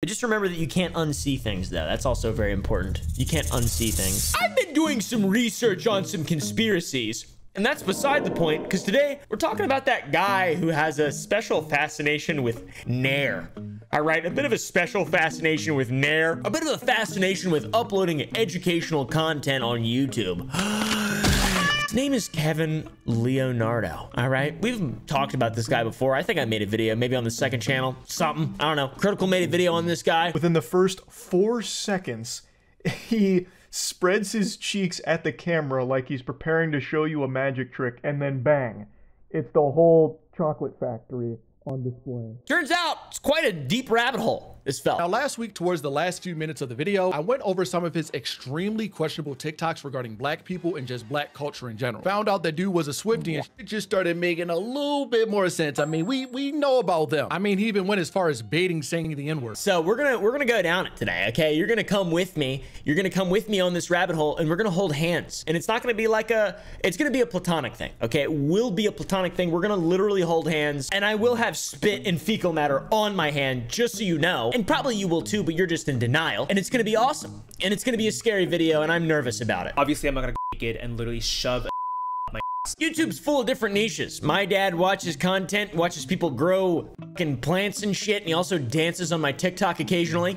But just remember that you can't unsee things, though. That's also very important. You can't unsee things. I've been doing some research on some conspiracies, and that's beside the point, because today we're talking about that guy who has a special fascination with Nair. All right, a bit of a special fascination with Nair, a bit of a fascination with uploading educational content on YouTube. His name is Kevin Leonardo. All right, we've talked about this guy before. I think I made a video, maybe on the second channel, something. I don't know. Critical made a video on this guy. Within the first 4 seconds, he spreads his cheeks at the camera like he's preparing to show you a magic trick, and then bang, it's the whole chocolate factory on display. Turns out it's quite a deep rabbit hole, this fella. Now, last week, towards the last few minutes of the video, I went over some of his extremely questionable TikToks regarding black people and just black culture in general. Found out that dude was a Swiftie, and it just started making a little bit more sense. I mean, we know about them. I mean, he even went as far as baiting saying the N-word. So we're gonna go down it today, okay? You're gonna come with me. You're gonna come with me on this rabbit hole, and we're gonna hold hands. And it's not gonna be like it's gonna be a platonic thing, okay? It will be a platonic thing. We're gonna literally hold hands, and I will have spit and fecal matter on my hand, just so you know. And probably you will too, but you're just in denial. And it's gonna be awesome. And it's gonna be a scary video, and I'm nervous about it. Obviously, I'm not gonna get and literally shove my ass. YouTube's full of different niches. My dad watches content, watches people grow fucking plants and shit, and he also dances on my TikTok occasionally.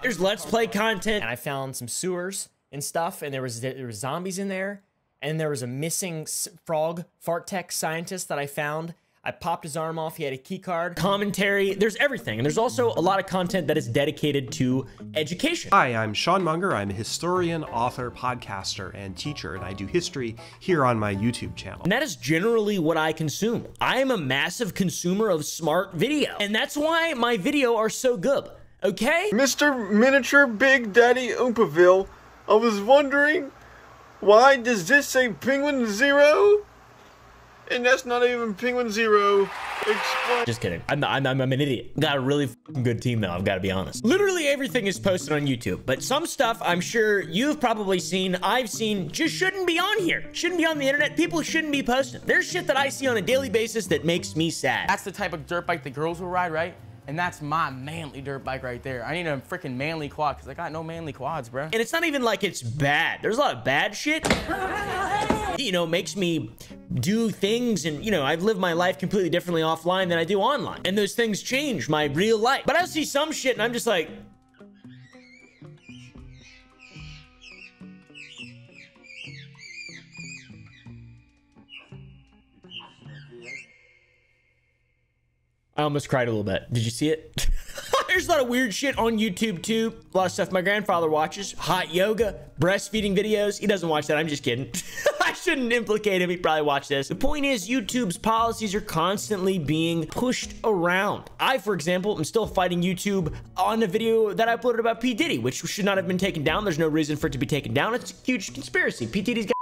There's Let's Play content. And I found some sewers and stuff, and there was zombies in there, and there was a missing frog fart tech scientist that I found. I popped his arm off. He had a key card. Commentary. There's everything. And there's also a lot of content that is dedicated to education. Hi, I'm Sean Munger. I'm a historian, author, podcaster, and teacher, and I do history here on my YouTube channel. And that is generally what I consume. I am a massive consumer of smart video. And that's why my video are so good. Okay? Mr. Miniature Big Daddy Oompaville, I was wondering, why does this say Penguin Zero? And that's not even Penguin Zero. Explain. Just kidding. I'm an idiot. Got a really good team though, I've got to be honest. Literally everything is posted on YouTube, but some stuff I'm sure you've probably seen, I've seen, just shouldn't be on here. Shouldn't be on the internet. People shouldn't be posting. There's shit that I see on a daily basis that makes me sad. That's the type of dirt bike the girls will ride, right? And that's my manly dirt bike right there. I need a freaking manly quad because I got no manly quads, bro. And it's not even like it's bad. There's a lot of bad shit. You know, makes me do things, and you know, I've lived my life completely differently offline than I do online. And those things change my real life. But I see some shit and I'm just like, I almost cried a little bit. Did you see it? There's a lot of weird shit on YouTube too. A lot of stuff my grandfather watches. Hot yoga, breastfeeding videos. He doesn't watch that. I'm just kidding. I shouldn't implicate him. He probably watched this. The point is, YouTube's policies are constantly being pushed around. I, for example, am still fighting YouTube on a video that I uploaded about P. Diddy, which should not have been taken down. There's no reason for it to be taken down. It's a huge conspiracy. P. Diddy's got...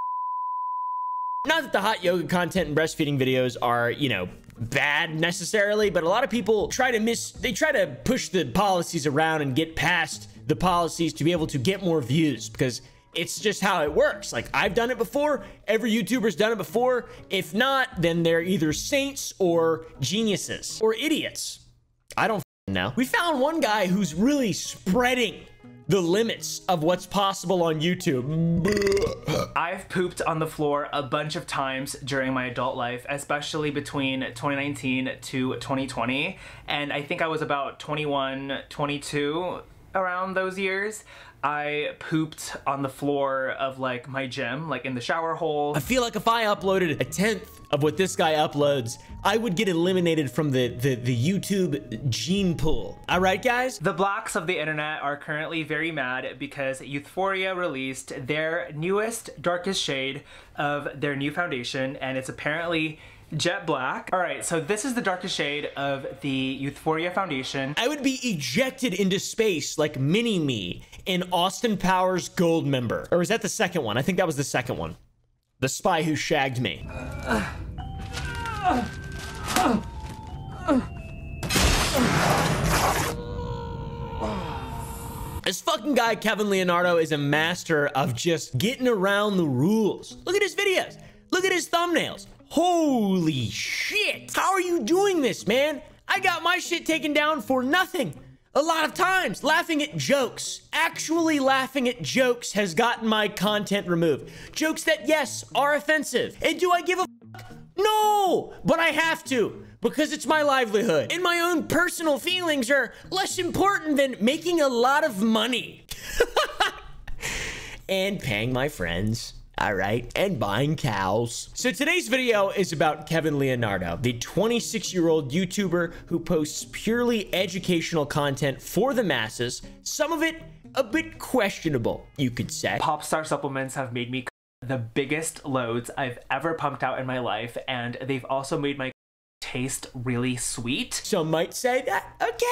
Not that the hot yoga content and breastfeeding videos are, you know, bad necessarily, but a lot of people try to push the policies around and get past the policies to be able to get more views, because it's just how it works. Like, I've done it before. Every YouTuber's done it before. If not, then they're either saints or geniuses or idiots. I don't know. We found one guy who's really spreading the limits of what's possible on YouTube. I've pooped on the floor a bunch of times during my adult life, especially between 2019 to 2020. And I think I was about 21, 22 around those years. I pooped on the floor of like my gym, like in the shower hole. I feel like if I uploaded 1/10 of what this guy uploads, I would get eliminated from the YouTube gene pool. All right, guys? The blacks of the internet are currently very mad because Youthforia released their newest, darkest shade of their new foundation, and it's apparently jet black. All right, so this is the darkest shade of the Youthforia foundation. I would be ejected into space like Mini-Me in Austin Powers Goldmember. Or is that the second one? I think that was the second one. The Spy Who Shagged Me. This fucking guy, Kevin Leonardo, is a master of just getting around the rules. Look at his videos. Look at his thumbnails. Holy shit. How are you doing this, man? I I got my shit taken down for nothing. A lot of times, laughing at jokes, actually laughing at jokes has gotten my content removed. Jokes that, yes, are offensive. And do I give a fuck? No, but I have to, because it's my livelihood. And my own personal feelings are less important than making a lot of money. And paying my friends. All right, and buying cows. So today's video is about Kevin Leonardo, the 26-year-old YouTuber who posts purely educational content for the masses, some of it a bit questionable, you could say. Popstar supplements have made me the biggest loads I've ever pumped out in my life, and they've also made my taste really sweet. Some might say that, okay,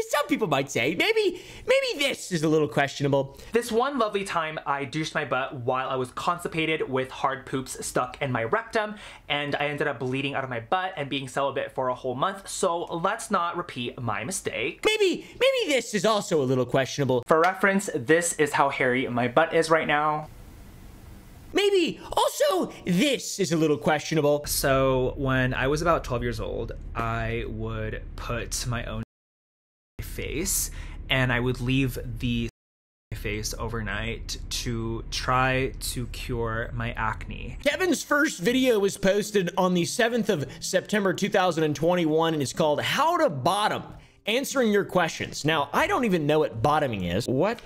some people might say, maybe this is a little questionable. This one lovely time, I douched my butt while I was constipated with hard poops stuck in my rectum, and I ended up bleeding out of my butt and being celibate for a whole month, so let's not repeat my mistake. Maybe this is also a little questionable. For reference, this is how hairy my butt is right now. Maybe also this is a little questionable. So when I was about 12 years old, I would put my own face and I would leave the face overnight to try to cure my acne. Kevin's first video was posted on the 7th of September 2021 and is called How to Bottom, Answering Your Questions. Now, I don't even know what bottoming is. What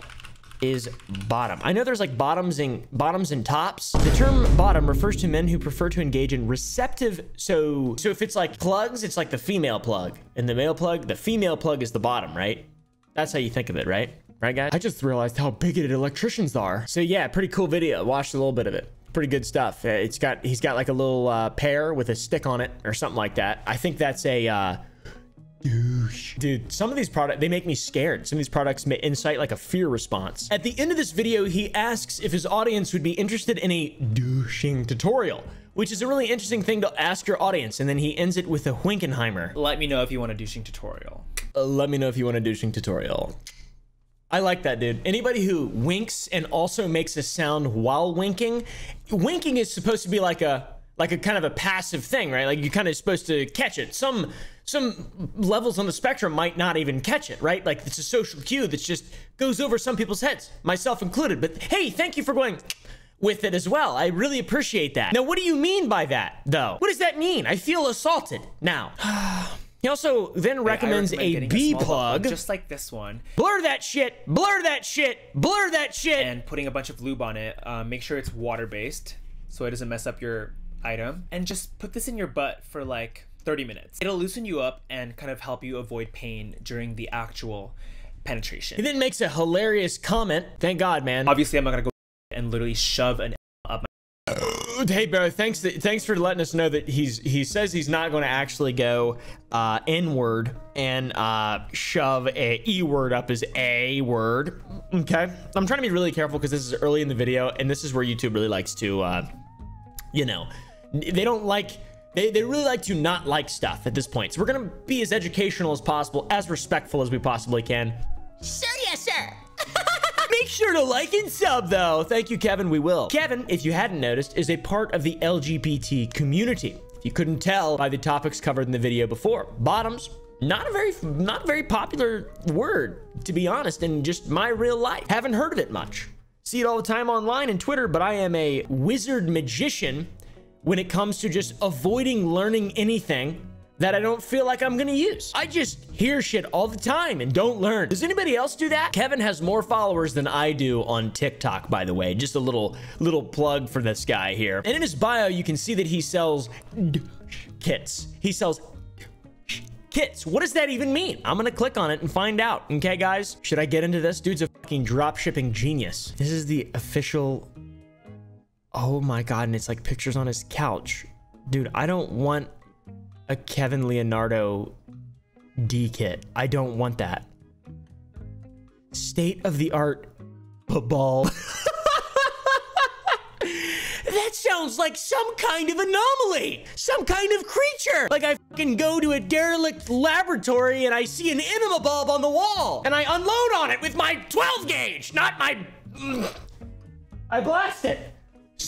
is bottom? I know there's like bottoms and tops. The term bottom refers to men who prefer to engage in receptive, so if it's like plugs, it's like the female plug, and the male plug, the female plug is the bottom, right? That's how you think of it, right? Right, guys? I just realized how bigoted electricians are. So yeah, pretty cool video. Watched a little bit of it. Pretty good stuff. He's got like a little pear with a stick on it or something like that. I think that's a douche. Dude, some of these products, they make me scared. Some of these products may incite like a fear response. At the end of this video, he asks if his audience would be interested in a douching tutorial, which is a really interesting thing to ask your audience. And then he ends it with a Winkenheimer. Let me know if you want a douching tutorial. Let me know if you want a douching tutorial. I like that, dude. Anybody who winks and also makes a sound while winking. Winking is supposed to be like a kind of a passive thing, right? Like you're kind of supposed to catch it. Some levels on the spectrum might not even catch it, right? Like it's a social cue that just goes over some people's heads, myself included. But hey, thank you for going with it as well. I really appreciate that. Now, what do you mean by that, though? What does that mean? I feel assaulted now. He also then recommends a B plug. Just like this one. Blur that shit, blur that shit, blur that shit. And putting a bunch of lube on it. Make sure it's water-based so it doesn't mess up your item. And just put this in your butt for like 30 minutes. It'll loosen you up and kind of help you avoid pain during the actual penetration. He then makes a hilarious comment. Thank God, man. Obviously, I'm not gonna go and literally shove an up my... Hey, bro, thanks for letting us know that he says he's not going to actually go N-word and shove a E-word up his A-word. Okay? I'm trying to be really careful because this is early in the video, and this is where YouTube really likes to, you know, they don't like... They really like to not like stuff at this point. So we're going to be as educational as possible, as respectful as we possibly can. Sir, yes, sir. Make sure to like and sub, though. Thank you, Kevin. We will. Kevin, if you hadn't noticed, is a part of the LGBT community. If you couldn't tell by the topics covered in the video before, bottoms, not a very popular word, to be honest, in just my real life. Haven't heard of it much. See it all the time online and Twitter, but I am a wizard magician when it comes to just avoiding learning anything that I don't feel like I'm gonna use. I just hear shit all the time and don't learn. Does anybody else do that? Kevin has more followers than I do on TikTok, by the way. Just a little plug for this guy here. And in his bio, you can see that he sells kits. He sells kits. What does that even mean? I'm gonna click on it and find out. Okay, guys? Should I get into this? Dude's a fucking drop shipping genius. This is the official... Oh my God, and it's like pictures on his couch. Dude, I don't want a Kevin Leonardo D kit. I don't want that. State of the art ball. That sounds like some kind of anomaly, some kind of creature. Like I fucking go to a derelict laboratory and I see an enema bulb on the wall and I unload on it with my 12 gauge, not my... I blast it.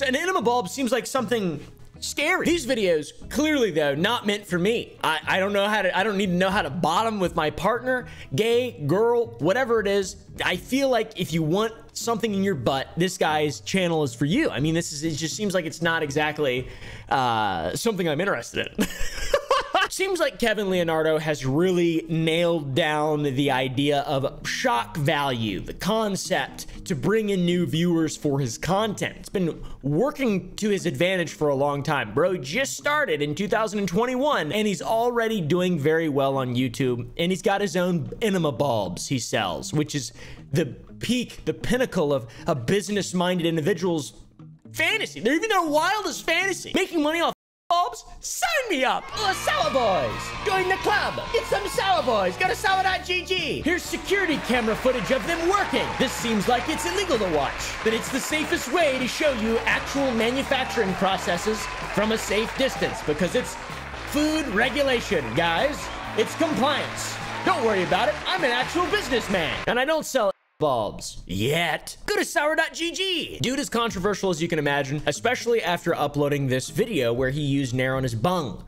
An enema bulb seems like something scary. These videos, clearly though, not meant for me. I don't need to know how to bottom with my partner, gay, girl, whatever it is. I feel like if you want something in your butt, this guy's channel is for you. I mean, it just seems like it's not exactly something I'm interested in. Seems like Kevin Leonardo has really nailed down the idea of shock value, the concept to bring in new viewers for his content. It's been working to his advantage for a long time. Bro just started in 2021 and he's already doing very well on YouTube, and he's got his own enema bulbs he sells, which is the peak, the pinnacle of a business-minded individual's fantasy. They're even their wildest fantasy. Making money off bulbs? Sign me up! Sour Boys! Join the club! Get some Sour Boys! Go to sour.gg! Here's security camera footage of them working. This seems like it's illegal to watch, but it's the safest way to show you actual manufacturing processes from a safe distance, because it's food regulation, guys. It's compliance. Don't worry about it. I'm an actual businessman, and I don't sell bulbs yet. Go to sour.gg. Dude is controversial, as you can imagine, especially after uploading this video where he used Nair on his bung.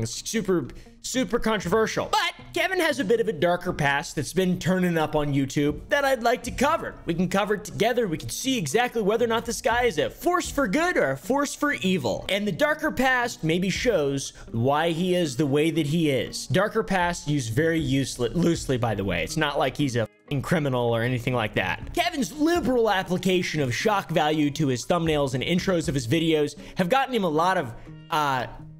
Super controversial. But Kevin has a bit of a darker past that's been turning up on YouTube that I'd like to cover. We can cover it together. We can see exactly whether or not this guy is a force for good or a force for evil. And the darker past maybe shows why he is the way that he is. Darker past used very loosely, by the way. It's not like he's a criminal or anything like that. Kevin's liberal application of shock value to his thumbnails and intros of his videos have gotten him a lot of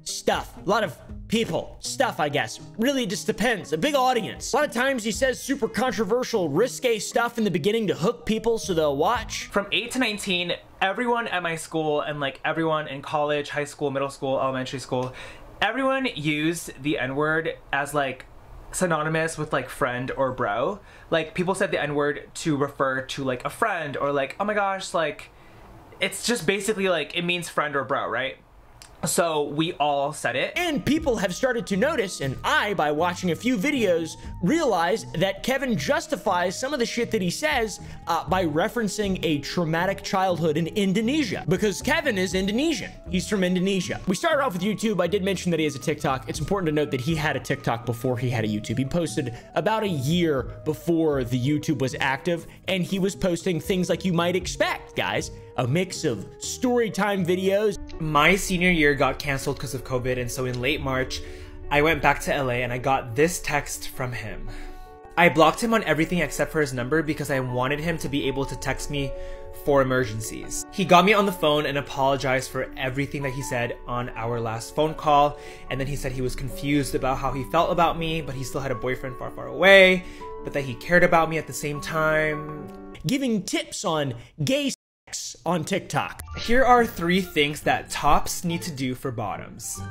stuff, a lot of people, stuff, I guess. Really, it just depends. A big audience. A lot of times he says super controversial, risque stuff in the beginning to hook people so they'll watch. From 8 to 19, everyone at my school and like everyone in college, high school, middle school, elementary school, everyone used the N-word as like synonymous with like friend or bro. Like people said the N-word to refer to like a friend, or like, oh my gosh, like it's just basically like it means friend or bro, right? So we all said it. And people have started to notice, and I, by watching a few videos, realized that Kevin justifies some of the shit that he says by referencing a traumatic childhood in Indonesia. Because Kevin is Indonesian. He's from Indonesia. We started off with YouTube. I did mention that he has a TikTok. It's important to note that he had a TikTok before he had a YouTube. He posted about a year before the YouTube was active, and he was posting things like you might expect, guys. A mix of story time videos. My senior year got canceled because of COVID, and so in late March, I went back to LA and I got this text from him. I blocked him on everything except for his number because I wanted him to be able to text me for emergencies. He got me on the phone and apologized for everything that he said on our last phone call, and then he said he was confused about how he felt about me, but he still had a boyfriend far, far away, but that he cared about me at the same time. Giving tips on gay on TikTok. Here are 3 things that tops need to do for bottoms.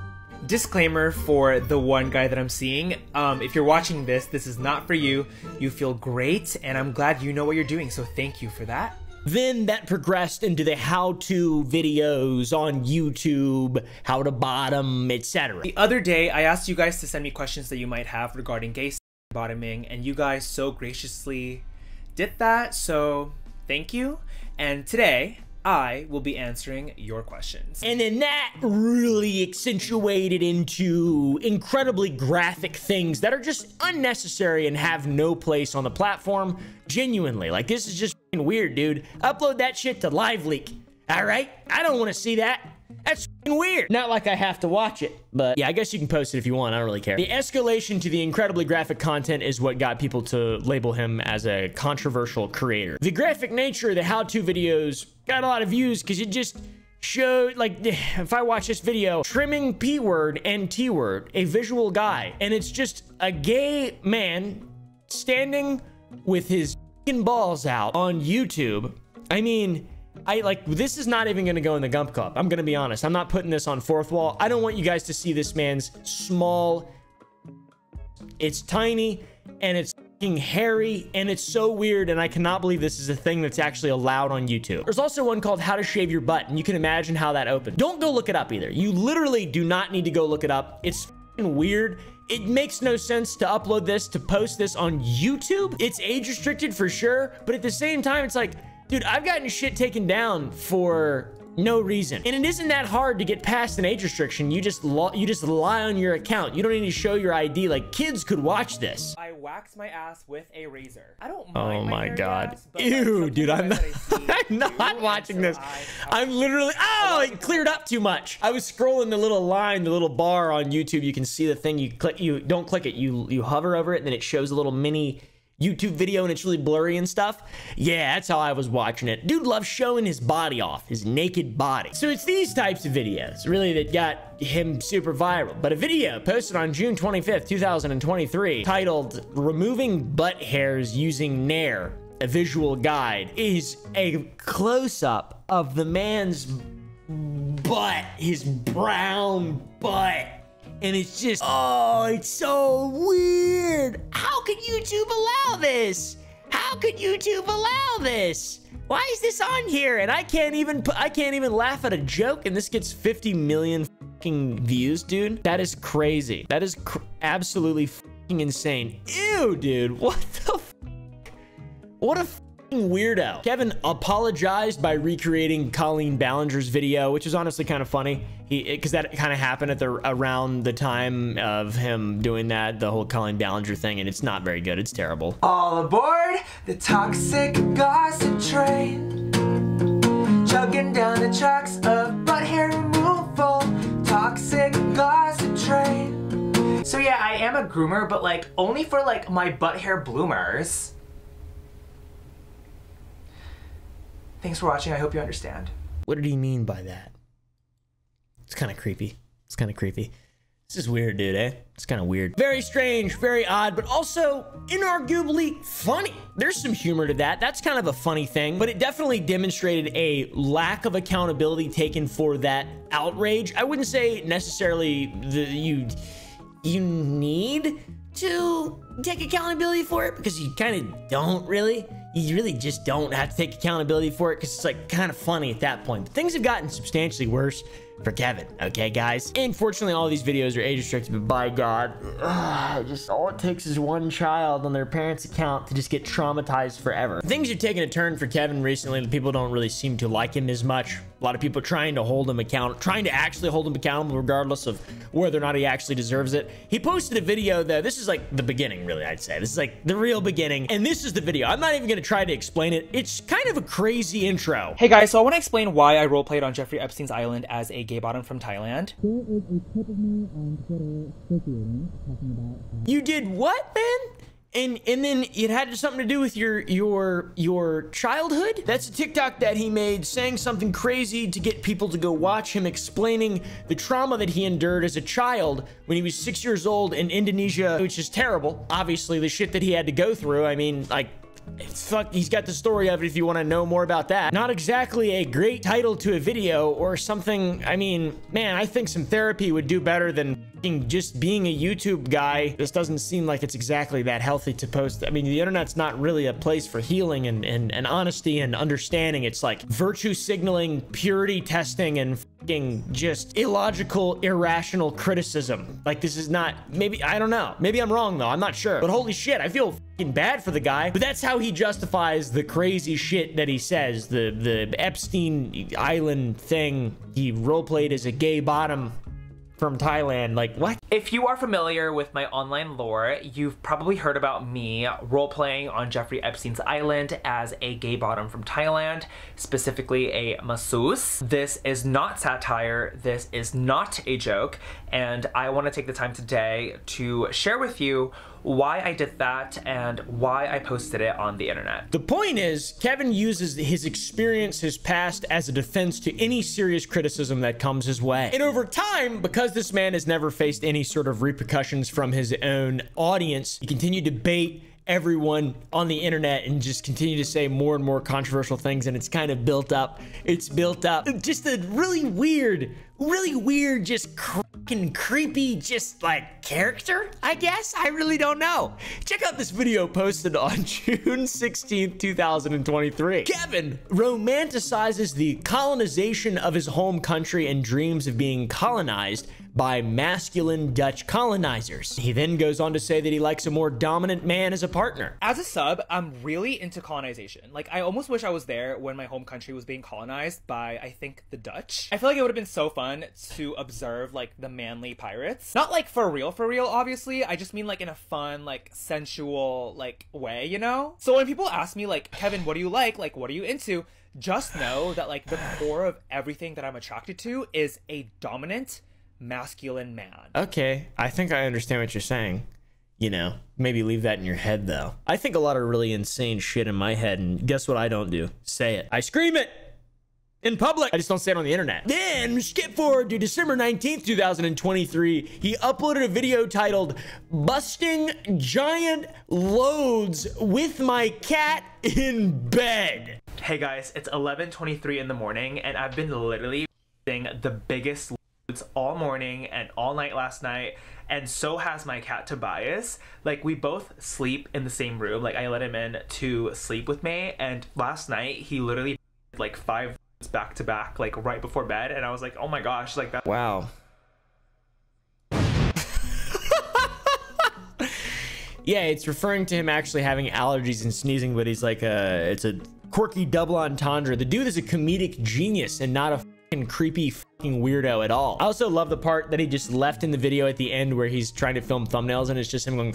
Disclaimer for the one guy that I'm seeing. If you're watching this, this is not for you. You feel great, and I'm glad you know what you're doing, so thank you for that. Then that progressed into the how-to videos on YouTube, how to bottom, etc. The other day, I asked you guys to send me questions that you might have regarding gay bottoming, and you guys so graciously did that, so thank you. And today, I will be answering your questions. And then that really accentuated into incredibly graphic things that are just unnecessary and have no place on the platform. Genuinely, like, this is just f***ing weird, dude. Upload that shit to LiveLeak, all right? I don't want to see that. That's f***ing weird. Not like I have to watch it, but yeah, I guess you can post it if you want. I don't really care. The escalation to the incredibly graphic content is what got people to label him as a controversial creator. The graphic nature of the how-to videos got a lot of views because it just showed, like, if I watch this video, trimming P-word and T-word, a visual guy, and it's just a gay man standing with his f***ing balls out on YouTube. I mean, this is not even gonna go in the Gump Club. I'm gonna be honest. I'm not putting this on Fourth Wall. I don't want you guys to see this man's small. It's tiny, and it's f***ing hairy, and it's so weird, and I cannot believe this is a thing that's actually allowed on YouTube. There's also one called How to Shave Your Butt, and you can imagine how that opened. Don't go look it up either. You literally do not need to go look it up. It's f***ing weird. It makes no sense to upload this, to post this on YouTube. It's age restricted for sure, but at the same time, it's like, dude, I've gotten shit taken down for no reason. And it isn't that hard to get past an age restriction. You just lie on your account. You don't need to show your ID. Like, kids could watch this. I wax my ass with a razor. I don't Oh mind my hairy God. ass, but, Ew, like, dude, I'm not, I'm I'm not watching this. I'm literally, oh, it cleared up too much. I was scrolling the little line, the little bar on YouTube. You can see the thing. You click, you don't click it. You hover over it, and then it shows a little mini YouTube video, and it's really blurry and stuff. Yeah, that's how I was watching it. Dude loves showing his body off, his naked body. So it's these types of videos, really, that got him super viral. But a video posted on June 25th, 2023, titled "Removing Butt Hairs Using Nair, a Visual Guide," is a close-up of the man's butt, his brown butt. And it's just, oh, it's so weird. How could YouTube allow this? How could YouTube allow this? Why is this on here? And I can't even laugh at a joke, and this gets 50 million fucking views, dude. That is crazy. That is absolutely fucking insane. Ew, dude. What the fuck? What a fucking weirdo. Kevin apologized by recreating Colleen Ballinger's video, which is honestly kind of funny. Because that kind of happened at around the time of him doing that, the whole Colleen Ballinger thing, and it's not very good. It's terrible. All aboard the toxic gossip train, chugging down the tracks of butt hair removal. Toxic gossip train. So yeah, I am a groomer, but like only for like my butt hair bloomers. Thanks for watching. I hope you understand. What did he mean by that? It's kind of creepy. It's kind of creepy. This is weird, dude, eh? It's kind of weird. Very strange, very odd, but also inarguably funny. There's some humor to that. That's kind of a funny thing, but it definitely demonstrated a lack of accountability taken for that outrage. I wouldn't say necessarily you need to take accountability for it, because you kind of don't really. You really just don't have to take accountability for it, because it's like kind of funny at that point. But things have gotten substantially worse for Kevin, okay, guys? Unfortunately, all these videos are age restricted, but by God, just all it takes is one child on their parents' account to just get traumatized forever. Things are taking a turn for Kevin recently. People don't really seem to like him as much. A lot of people trying to actually hold him accountable, regardless of whether or not he actually deserves it. He posted a video, though. This is like the beginning, really, I'd say. This is like the real beginning, and this is the video. I'm not even gonna try to explain it. It's kind of a crazy intro. Hey guys, so I want to explain why I roleplayed on Jeffrey Epstein's island as a gay bottom from Thailand. There is a clip of me on Twitter circulating talking about You did what, man? And then it had something to do with your childhood? That's a TikTok that he made saying something crazy to get people to go watch him, explaining the trauma that he endured as a child when he was 6 years old in Indonesia, which is terrible. Obviously, the shit that he had to go through. I mean, like, fuck, he's got the story of it if you want to know more about that. Not exactly a great title to a video or something. I mean, man, I think some therapy would do better than just being a YouTube guy. This doesn't seem like it's exactly that healthy to post. I mean, the internet's not really a place for healing and honesty and understanding. It's like virtue signaling, purity testing, and fucking just illogical, irrational criticism. Like, this is not, maybe, I don't know. Maybe I'm wrong, though. I'm not sure. But holy shit, I feel fucking bad for the guy. But that's how he justifies the crazy shit that he says. The Epstein Island thing. He roleplayed as a gay bottom from Thailand. Like, what? If you are familiar with my online lore, you've probably heard about me role-playing on Jeffrey Epstein's island as a gay bottom from Thailand, specifically a masseuse. This is not satire, this is not a joke, and I want to take the time today to share with you why I did that and why I posted it on the internet. The point is, Kevin uses his experience, his past, as a defense to any serious criticism that comes his way. And over time, because this man has never faced any sort of repercussions from his own audience, he continued to bait everyone on the internet and just continue to say more and more controversial things, and it's kind of built up. It's built up. Just a really weird, just fucking creepy, just like character, I guess? I really don't know. Check out this video posted on June 16th, 2023. Kevin romanticizes the colonization of his home country and dreams of being colonized by masculine Dutch colonizers. He then goes on to say that he likes a more dominant man as a partner. As a sub, I'm really into colonization. Like, I almost wish I was there when my home country was being colonized by, I think, the Dutch. I feel like it would have been so fun to observe, like, the manly pirates. Not, like, for real, obviously. I just mean, like, in a fun, like, sensual, like, way, you know? So when people ask me, like, Kevin, what do you like? Like, what are you into? Just know that, like, the core of everything that I'm attracted to is a dominant, masculine man. Okay, I think I understand what you're saying. You know, maybe leave that in your head, though. I think a lot of really insane shit in my head, and guess what I don't do? Say it. I scream it in public. I just don't say it on the internet. Then, skip forward to December 19th, 2023. He uploaded a video titled, "Busting Giant Loads with My Cat in Bed." Hey guys, it's 11:23 in the morning, and I've been literally busting the biggest loads all morning and all night last night. And so has my cat Tobias. Like, we both sleep in the same room. Like, I let him in to sleep with me, and last night he literally did, like, 5 back to back, like right before bed, and I was like, oh my gosh, like that. Wow. Yeah, it's referring to him actually having allergies and sneezing, but he's like it's a quirky double entendre. The dude is a comedic genius and not a fucking creepy fucking weirdo at all. I also love the part that he just left in the video at the end where he's trying to film thumbnails and it's just him going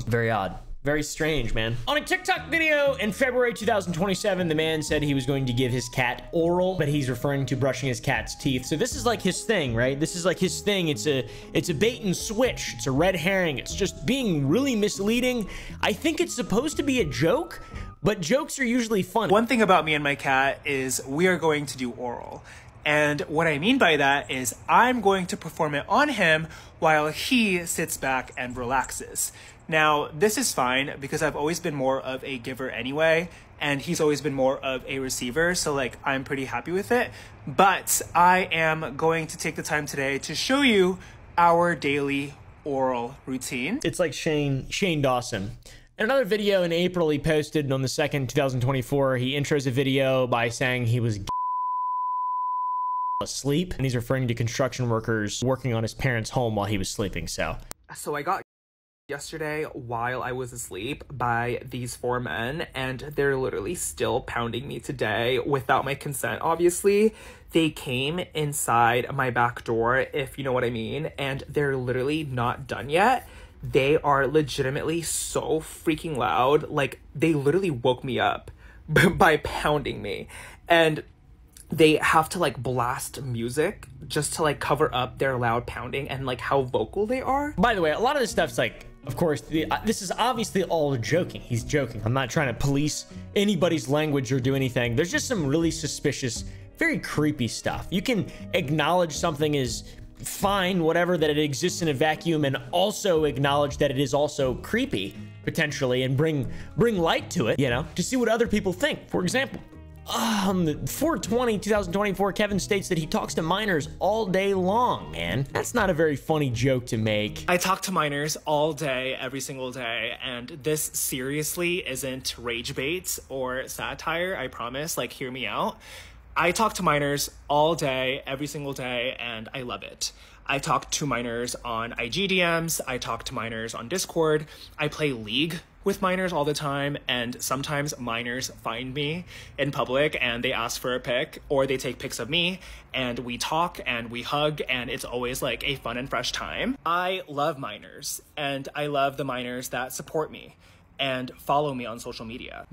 very odd. Very strange, man. On a TikTok video in February 2027, the man said he was going to give his cat oral, but he's referring to brushing his cat's teeth. So this is like his thing, right? This is like his thing. It's a bait and switch. It's a red herring. It's just being really misleading. I think it's supposed to be a joke, but jokes are usually fun. One thing about me and my cat is we are going to do oral. And what I mean by that is I'm going to perform it on him while he sits back and relaxes. Now, this is fine because I've always been more of a giver anyway, and he's always been more of a receiver, so like I'm pretty happy with it. But I am going to take the time today to show you our daily oral routine. It's like Shane Dawson. In another video in April he posted on the 2nd, 2024, he intros a video by saying he was asleep, and he's referring to construction workers working on his parents' home while he was sleeping. So I got yesterday while I was asleep by these 4 men, and they're literally still pounding me today without my consent, obviously. They came inside my back door, if you know what I mean, and they're literally not done yet. They are legitimately so freaking loud. Like, they literally woke me up by pounding me, and they have to like blast music just to like cover up their loud pounding and like how vocal they are. By the way, a lot of this stuff's like, of course, this is obviously all joking. He's joking. I'm not trying to police anybody's language or do anything. There's just some really suspicious, very creepy stuff. You can acknowledge something is fine, whatever, that it exists in a vacuum, and also acknowledge that it is also creepy, potentially, and bring light to it, you know, to see what other people think. For example, 4/20/2024, Kevin states that he talks to minors all day long, man. That's not a very funny joke to make. I talk to minors all day, every single day, and this seriously isn't rage bait or satire, I promise. Like, hear me out. I talk to minors all day, every single day, and I love it. I talk to minors on IG DMs, I talk to minors on Discord, I play League with minors all the time, and sometimes minors find me in public and they ask for a pic, or they take pics of me, and we talk and we hug, and it's always like a fun and fresh time. I love minors, and I love the minors that support me and follow me on social media.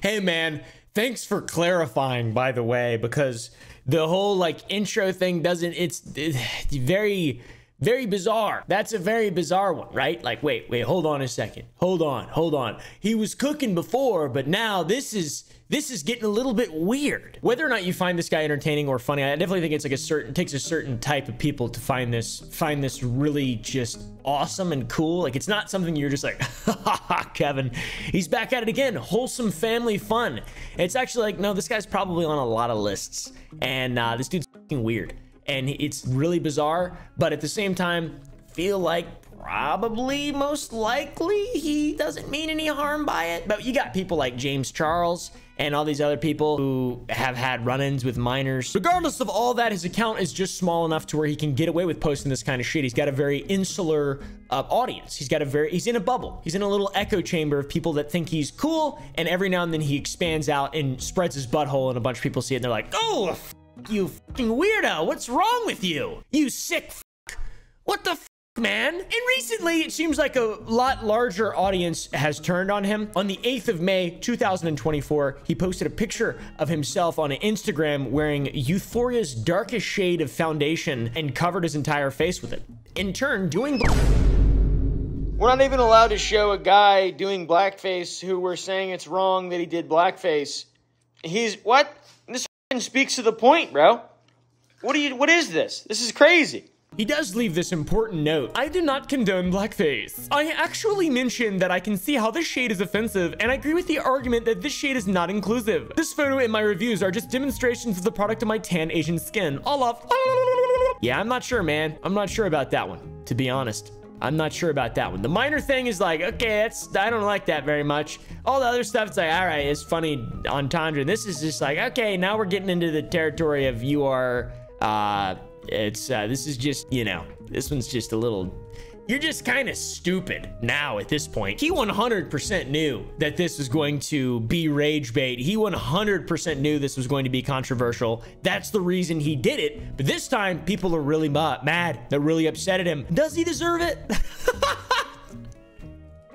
Hey man, thanks for clarifying, by the way, because the whole like intro thing it's very, very bizarre. That's a very bizarre one, right? Like, wait, hold on a second. Hold on. He was cooking before, but now this is getting a little bit weird. Whether or not you find this guy entertaining or funny, I definitely think it's like takes a certain type of people to find this really just awesome and cool. Like, it's not something you're just like, ha, Kevin, he's back at it again. Wholesome family fun. It's actually like, no, this guy's probably on a lot of lists, and this dude's fucking weird. And it's really bizarre, but at the same time, feel like probably, most likely, he doesn't mean any harm by it. But you got people like James Charles and all these other people who have had run-ins with minors. Regardless of all that, his account is just small enough to where he can get away with posting this kind of shit. He's got a very insular audience. He's in a bubble. He's in a little echo chamber of people that think he's cool, and every now and then he expands out and spreads his butthole, and a bunch of people see it and they're like, oh, f you fucking weirdo. What's wrong with you? You sick f. What the f, man? And recently, it seems like a lot larger audience has turned on him. On the 8th of May, 2024, he posted a picture of himself on Instagram wearing Euphoria's darkest shade of foundation and covered his entire face with it. In turn, doing... We're not even allowed to show a guy doing blackface who we're saying it's wrong that he did blackface. He's... What? This speaks to the point, bro. What is this? This is crazy. He does leave this important note. I do not condone blackface. I actually mentioned that I can see how this shade is offensive, and I agree with the argument that this shade is not inclusive. This photo and my reviews are just demonstrations of the product of my tan Asian skin. All off. Yeah, I'm not sure, man. I'm not sure about that one, to be honest. I'm not sure about that one. The minor thing is like, okay, I don't like that very much. All the other stuff, it's like, all right, it's funny entendre. This is just like, okay, now we're getting into the territory of you are, this is just, you know, this one's just a little, you're just kind of stupid now at this point. He 100% knew that this was going to be rage bait. He 100% knew this was going to be controversial. That's the reason he did it. But this time, people are really mad. They're really upset at him. Does he deserve it?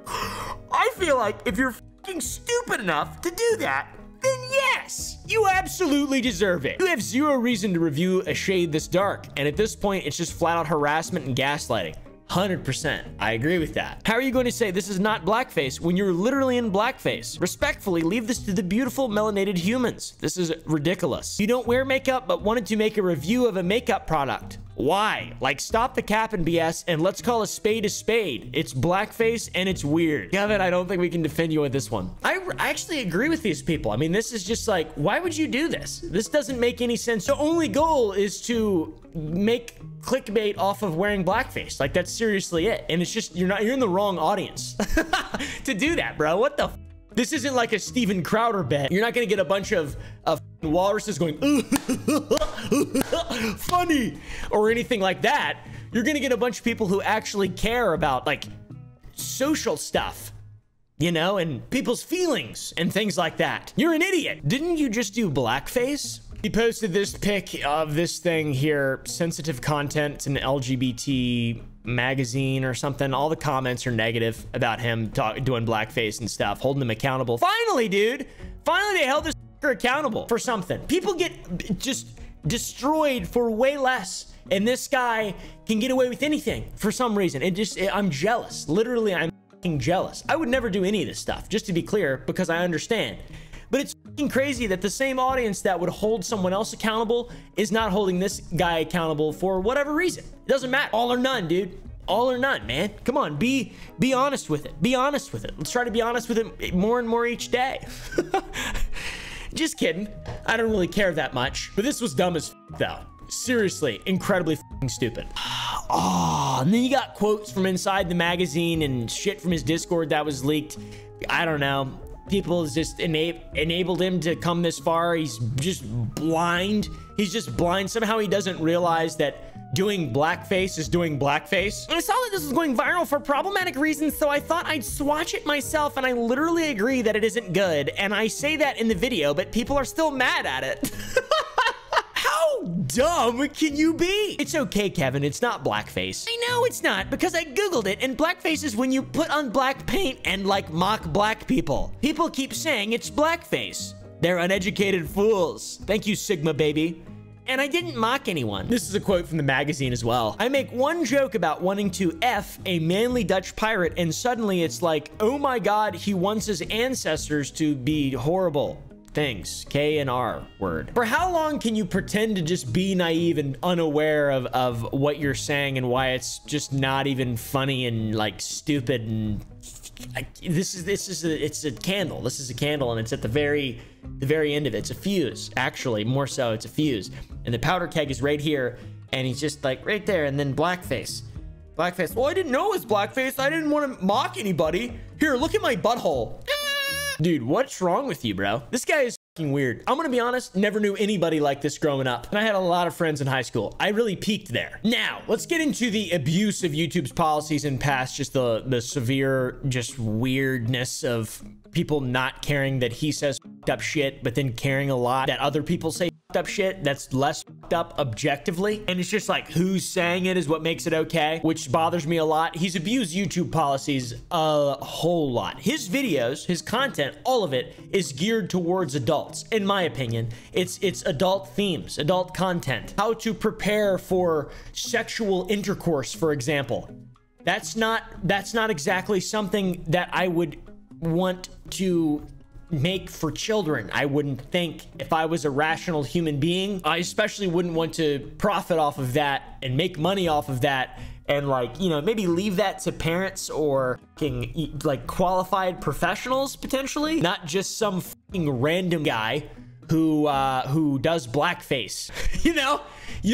I feel like if you're fucking stupid enough to do that, then yes, you absolutely deserve it. You have zero reason to review a shade this dark. And at this point, it's just flat out harassment and gaslighting. 100%. I agree with that. How are you going to say this is not blackface when you're literally in blackface? Respectfully, leave this to the beautiful melanated humans. This is ridiculous. You don't wear makeup but wanted to make a review of a makeup product. Why? Like, stop the cap and BS and let's call a spade a spade. It's blackface and it's weird. Kevin, I don't think we can defend you with this one. I actually agree with these people. I mean, this is just like, why would you do this? This doesn't make any sense. The only goal is to make clickbait off of wearing blackface. Like, that's seriously it. And it's just, you're in the wrong audience to do that, bro. What the f? This isn't like a Steven Crowder bet. You're not gonna get a bunch of walruses going, funny, or anything like that. You're gonna get a bunch of people who actually care about, like, social stuff, you know, and people's feelings and things like that. You're an idiot. Didn't you just do blackface? He posted this pic of this thing here, sensitive content. It's an LGBT magazine or something. All the comments are negative about him doing blackface and stuff, holding him accountable. Finally, dude, finally they held this accountable for something. People get just destroyed for way less, and this guy can get away with anything for some reason. I'm jealous. Literally, I'm fucking jealous. I would never do any of this stuff, just to be clear, because I understand. But it's fucking crazy that the same audience that would hold someone else accountable is not holding this guy accountable for whatever reason. It doesn't matter. All or none, dude. All or none, man. Come on, be honest with it. Be honest with it. Let's try to be honest with it more and more each day. Just kidding. I don't really care that much. But this was dumb as f, though. Seriously, incredibly f***ing stupid. Oh, and then you got quotes from inside the magazine and shit from his Discord that was leaked. I don't know. People just enabled him to come this far. He's just blind. He's just blind. Somehow he doesn't realize that doing blackface is doing blackface. I saw that this was going viral for problematic reasons, so I thought I'd swatch it myself, and I literally agree that it isn't good. And I say that in the video, but people are still mad at it. How dumb can you be? It's okay, Kevin. It's not blackface. I know it's not, because I Googled it, and blackface is when you put on black paint and, like, mock black people. People keep saying it's blackface. They're uneducated fools. Thank you, Sigma baby. And I didn't mock anyone. This is a quote from the magazine as well. I make one joke about wanting to F a manly Dutch pirate, and suddenly it's like, oh my God, he wants his ancestors to be horrible things. K and R word. For how long can you pretend to just be naive and unaware of what you're saying and why it's just not even funny and, like, stupid? And it's a candle. This is a candle, and it's at the very end of it. It's a fuse, actually, more so. It's a fuse, and the powder keg is right here, and he's just like right there, and then blackface. Blackface. Well, I didn't know it was blackface. I didn't want to mock anybody. Here, look at my butthole. Dude, what's wrong with you, bro? This guy is fucking weird. I'm gonna be honest, never knew anybody like this growing up. And I had a lot of friends in high school. I really peaked there. Now, let's get into the abuse of YouTube's policies and past, just the severe, just weirdness of people not caring that he says fucked up shit, but then caring a lot that other people say fucked up shit that's less fucked up objectively. And it's just like who's saying it is what makes it okay, which bothers me a lot. He's abused YouTube policies a whole lot. His videos, his content, all of it is geared towards adults. In my opinion, it's adult themes, adult content. How to prepare for sexual intercourse, for example. That's not exactly something that I would want to make for children. I wouldn't think, if I was a rational human being. I especially wouldn't want to profit off of that and make money off of that and, like, you know, maybe leave that to parents or like qualified professionals potentially, not just some fucking random guy who does blackface. You know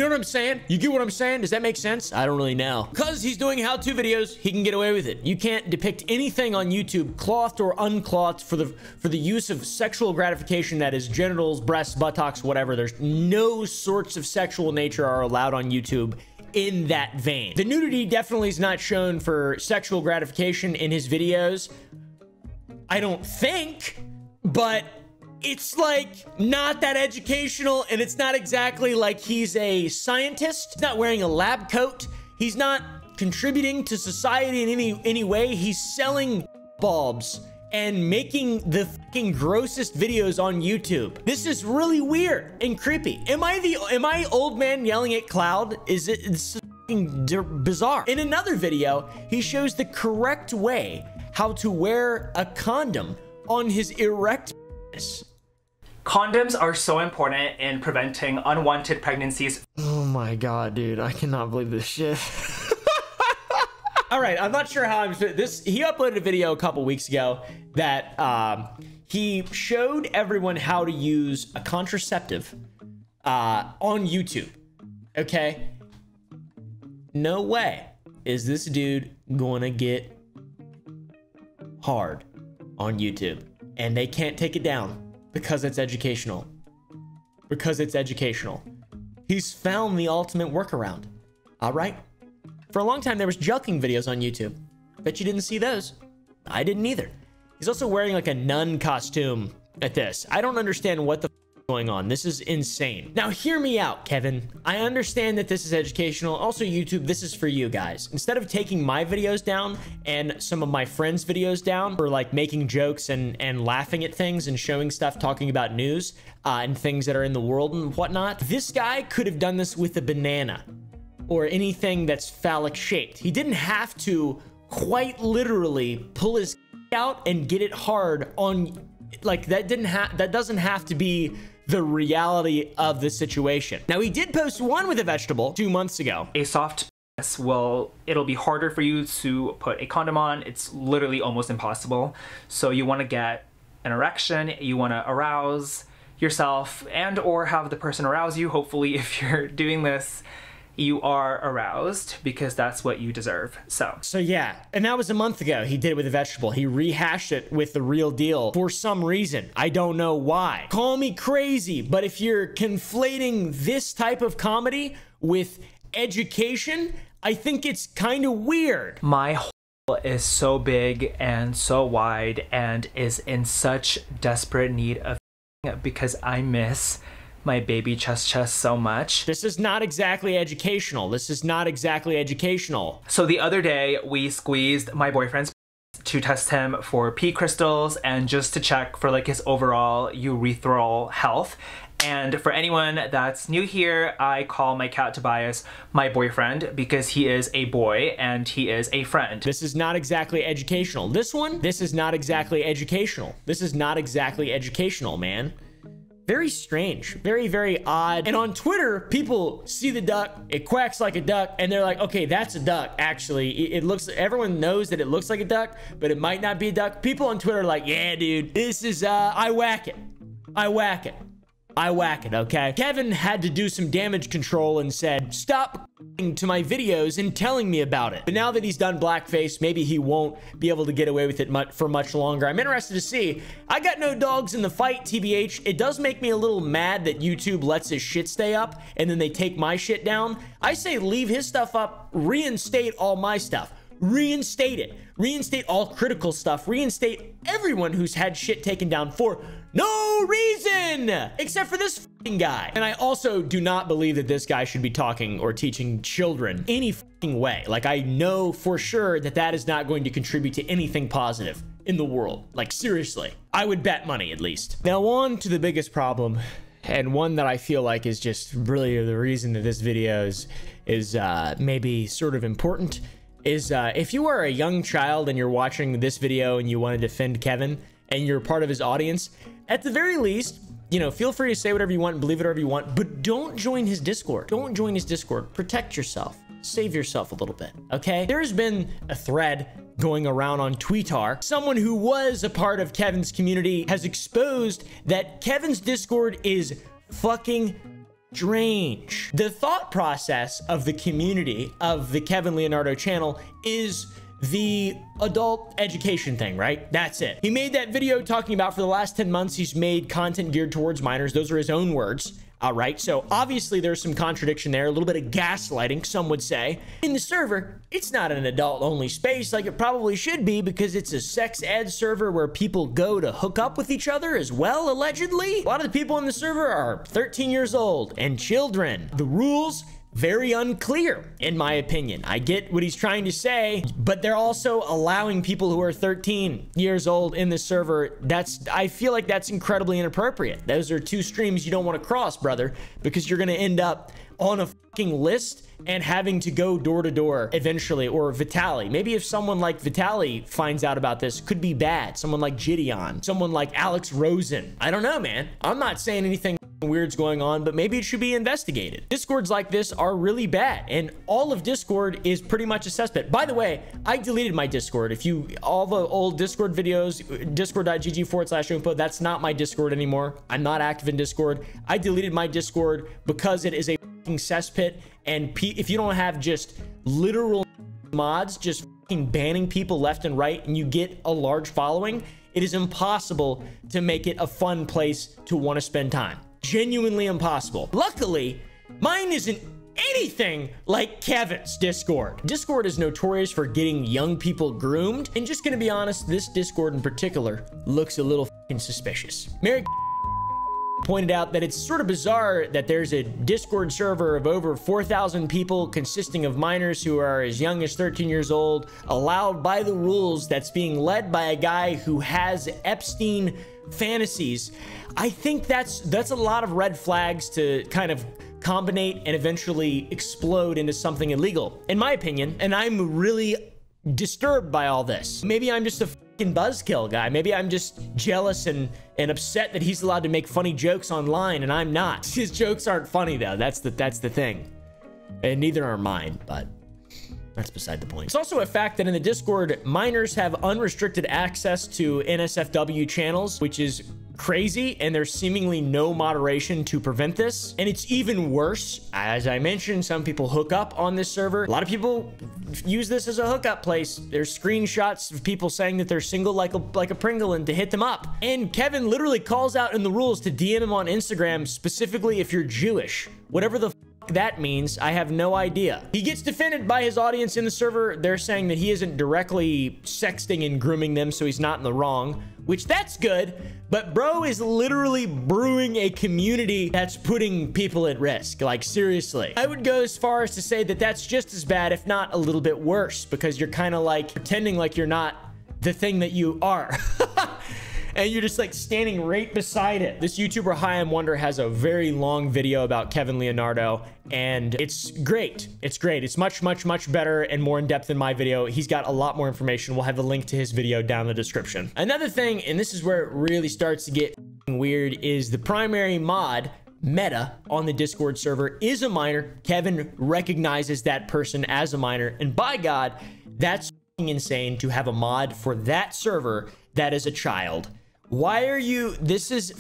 what I'm saying? You get what I'm saying? Does that make sense? I don't really know. Because he's doing how-to videos, he can get away with it. You can't depict anything on YouTube, clothed or unclothed, for the use of sexual gratification, that is genitals, breasts, buttocks, whatever. There's no sorts of sexual nature are allowed on YouTube in that vein. The nudity definitely is not shown for sexual gratification in his videos, I don't think, but it's like not that educational, and it's not exactly like he's a scientist. He's not wearing a lab coat. He's not contributing to society in any way. He's selling bulbs and making the fucking grossest videos on YouTube. This is really weird and creepy. Am I old man yelling at cloud? It's fucking bizarre. In another video, he shows the correct way how to wear a condom on his erect penis. Condoms are so important in preventing unwanted pregnancies. Oh my god, dude. I cannot believe this shit. All right, I'm not sure how he uploaded a video a couple weeks ago that he showed everyone how to use a contraceptive on YouTube. Okay? No way is this dude gonna get hard on YouTube. And they can't take it down. Because it's educational. Because it's educational. He's found the ultimate workaround. All right? For a long time, there was juggling videos on YouTube. Bet you didn't see those. I didn't either. He's also wearing like a nun costume at this. I don't understand what the f is going on. This is insane. Now, hear me out, Kevin. I understand that this is educational. Also, YouTube, this is for you guys. Instead of taking my videos down and some of my friends' videos down for like making jokes and laughing at things and showing stuff, talking about news and things that are in the world and whatnot, this guy could have done this with a banana or anything that's phallic shaped. He didn't have to quite literally pull his out and get it hard on, like, that doesn't have to be the reality of the situation. Now, he did post one with a vegetable 2 months ago. A soft penis it'll be harder for you to put a condom on. It's literally almost impossible. So you want to get an erection, you want to arouse yourself and or have the person arouse you. Hopefully, if you're doing this, you are aroused, because that's what you deserve. So yeah, and that was a month ago. He did it with a vegetable. He rehashed it with the real deal for some reason. I don't know why. Call me crazy, but if you're conflating this type of comedy with education, I think it's kind of weird. My hole is so big and so wide and is in such desperate need of because I miss my baby chest so much. This is not exactly educational. This is not exactly educational. So the other day we squeezed my boyfriend's to test him for pea crystals and just to check for like his overall urethral health. And for anyone that's new here, I call my cat Tobias my boyfriend because he is a boy and he is a friend. This is not exactly educational. This is not exactly educational. This is not exactly educational, man. Very strange, very, very odd. And on Twitter, people see the duck, it quacks like a duck, and they're like, okay, that's a duck, actually. It looks, everyone knows that it looks like a duck, but it might not be a duck. People on Twitter are like, yeah, dude, this is, I whack it. I whack it. I whack it, okay? Kevin had to do some damage control and said, stop to my videos and telling me about it. But now that he's done blackface, maybe he won't be able to get away with it for much longer. I'm interested to see. I got no dogs in the fight, TBH. It does make me a little mad that YouTube lets his shit stay up and then they take my shit down. I say leave his stuff up, reinstate all my stuff. Reinstate it. Reinstate all critical stuff. Reinstate everyone who's had shit taken down for no reason except for this fucking guy. And I also do not believe that this guy should be talking or teaching children any fucking way. Like, I know for sure that that is not going to contribute to anything positive in the world. Like, seriously, I would bet money at least. Now on to the biggest problem, and one that I feel like is just really the reason that this video is maybe sort of important, is if you are a young child and you're watching this video and you want to defend Kevin and you're part of his audience, at the very least, you know, feel free to say whatever you want and believe whatever you want, but don't join his Discord. Don't join his Discord. Protect yourself. Save yourself a little bit, okay? There's been a thread going around on Twitter. Someone who was a part of Kevin's community has exposed that Kevin's Discord is fucking strange. The thought process of the community of the Kevin Leonardo channel is the adult education thing, right? That's it. He made that video talking about for the last 10 months, he's made content geared towards minors. Those are his own words. All right, so obviously there's some contradiction there, a little bit of gaslighting, some would say. In the server, it's not an adult-only space like it probably should be because it's a sex ed server where people go to hook up with each other as well, allegedly. A lot of the people in the server are 13 years old and children. The rules, very unclear, in my opinion. I get what he's trying to say, but they're also allowing people who are 13 years old in the server. I feel like that's incredibly inappropriate. Those are two streams you don't want to cross, brother, because you're going to end up on a fucking list and having to go door to door eventually, or Vitaly. Maybe if someone like Vitaly finds out about this, could be bad. Someone like Gideon, someone like Alex Rosen. I don't know, man. I'm not saying anything weird's going on, but maybe it should be investigated. Discords like this are really bad, and all of Discord is pretty much a cesspit. By the way, I deleted my Discord. All the old Discord videos, discord.gg/Oompa, that's not my Discord anymore. I'm not active in Discord. I deleted my Discord because it is a fucking cesspit, and if you don't have just literal mods just fucking banning people left and right and you get a large following, it is impossible to make it a fun place to want to spend time. Genuinely impossible. Luckily, mine isn't anything like Kevin's Discord. Discord is notorious for getting young people groomed, and just gonna be honest, this Discord in particular looks a little fucking suspicious. Mary pointed out that it's sort of bizarre that there's a Discord server of over 4,000 people consisting of minors who are as young as 13 years old, allowed by the rules, that's being led by a guy who has Epstein fantasies. I think that's a lot of red flags to kind of combinate and eventually explode into something illegal, in my opinion, and I'm really disturbed by all this. Maybe I'm just a fucking buzzkill guy. Maybe I'm just jealous and upset that he's allowed to make funny jokes online and I'm not. His jokes aren't funny though. That's the thing. And neither are mine, but that's beside the point. It's also a fact that in the Discord, minors have unrestricted access to NSFW channels, which is crazy, and there's seemingly no moderation to prevent this. And it's even worse. As I mentioned, some people hook up on this server. A lot of people use this as a hookup place. There's screenshots of people saying that they're single like a Pringle and to hit them up. And Kevin literally calls out in the rules to DM him on Instagram, specifically if you're Jewish. Whatever the that means, I have no idea. He gets defended by his audience in the server. They're saying that he isn't directly sexting and grooming them, so he's not in the wrong, which that's good, but bro is literally brewing a community that's putting people at risk. Like, seriously. I would go as far as to say that that's just as bad, if not a little bit worse, because you're kind of like pretending like you're not the thing that you are. And you're just like standing right beside it. This YouTuber Chaim Wonder has a very long video about Kevin Leonardo, and it's great. It's great. It's much, much, much better and more in depth than my video. He's got a lot more information. We'll have the link to his video down in the description. Another thing, and this is where it really starts to get weird, is the primary mod, Meta, on the Discord server is a minor. Kevin recognizes that person as a minor, and by God, that's insane to have a mod for that server that is a child. Why are you, this is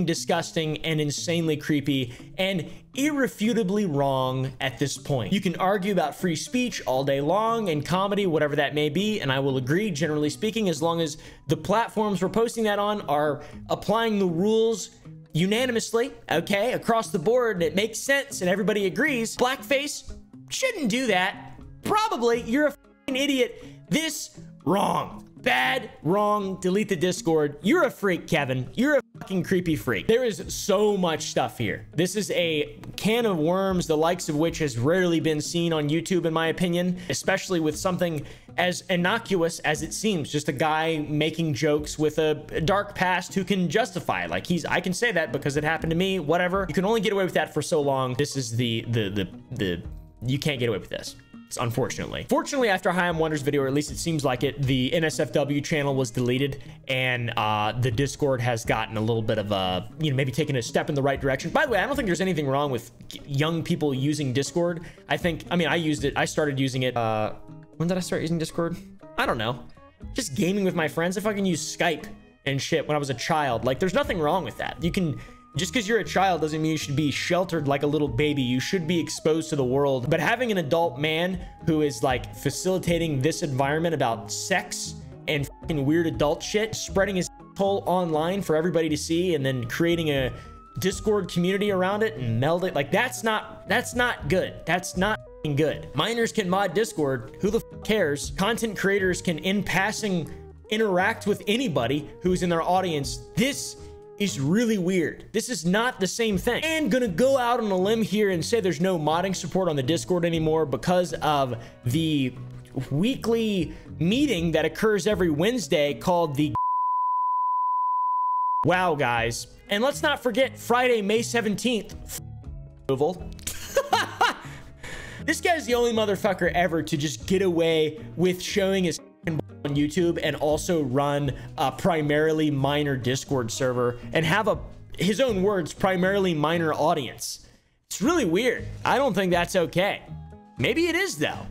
disgusting and insanely creepy and irrefutably wrong at this point. You can argue about free speech all day long and comedy, whatever that may be, and I will agree, generally speaking, as long as the platforms we're posting that on are applying the rules unanimously, okay, across the board, and it makes sense and everybody agrees. Blackface shouldn't do that. Probably. You're a fucking idiot. This wrong. Bad, wrong, delete the Discord. You're a freak, Kevin. You're a fucking creepy freak. There is so much stuff here. This is a can of worms, the likes of which has rarely been seen on YouTube, in my opinion, especially with something as innocuous as it seems. Just a guy making jokes with a dark past who can justify it. Like, I can say that because it happened to me, whatever. You can only get away with that for so long. This is you can't get away with this. Unfortunately. Fortunately, after High on Wonders video, or at least it seems like it, the NSFW channel was deleted, and the Discord has gotten a little bit of a, maybe taken a step in the right direction. By the way, I don't think there's anything wrong with young people using Discord. I used it. I started using it. When did I start using Discord? I don't know. Just gaming with my friends. I fucking used Skype and shit when I was a child. Like, there's nothing wrong with that. You can... Just because you're a child doesn't mean you should be sheltered like a little baby. You should be exposed to the world. But having an adult man who is like facilitating this environment about sex and fucking weird adult shit, spreading his hole online for everybody to see, and then creating a Discord community around it and meld it, like that's not good. That's not good. Minors can mod Discord. Who the fuck cares? Content creators can in passing interact with anybody who's in their audience. This is really weird. This is not the same thing. And gonna go out on a limb here and say there's no modding support on the Discord anymore because of the weekly meeting that occurs every Wednesday called the Wow, guys. And let's not forget Friday, May 17th. Approval. This guy's the only motherfucker ever to just get away with showing his on YouTube and also run a primarily minor Discord server and have his own words, primarily minor audience. It's really weird. I don't think that's okay. Maybe it is though.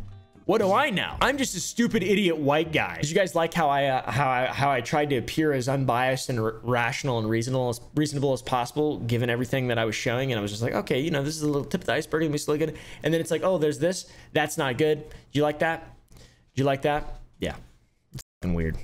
What do I know? I'm just a stupid idiot white guy. Did you guys like how I tried to appear as unbiased and rational and reasonable as possible given everything that I was showing? And I was just like, okay, this is a little tip of the iceberg, and we still good. And then it's like, oh, there's this. That's not good. Do you like that? Do you like that? Yeah. It's fucking weird.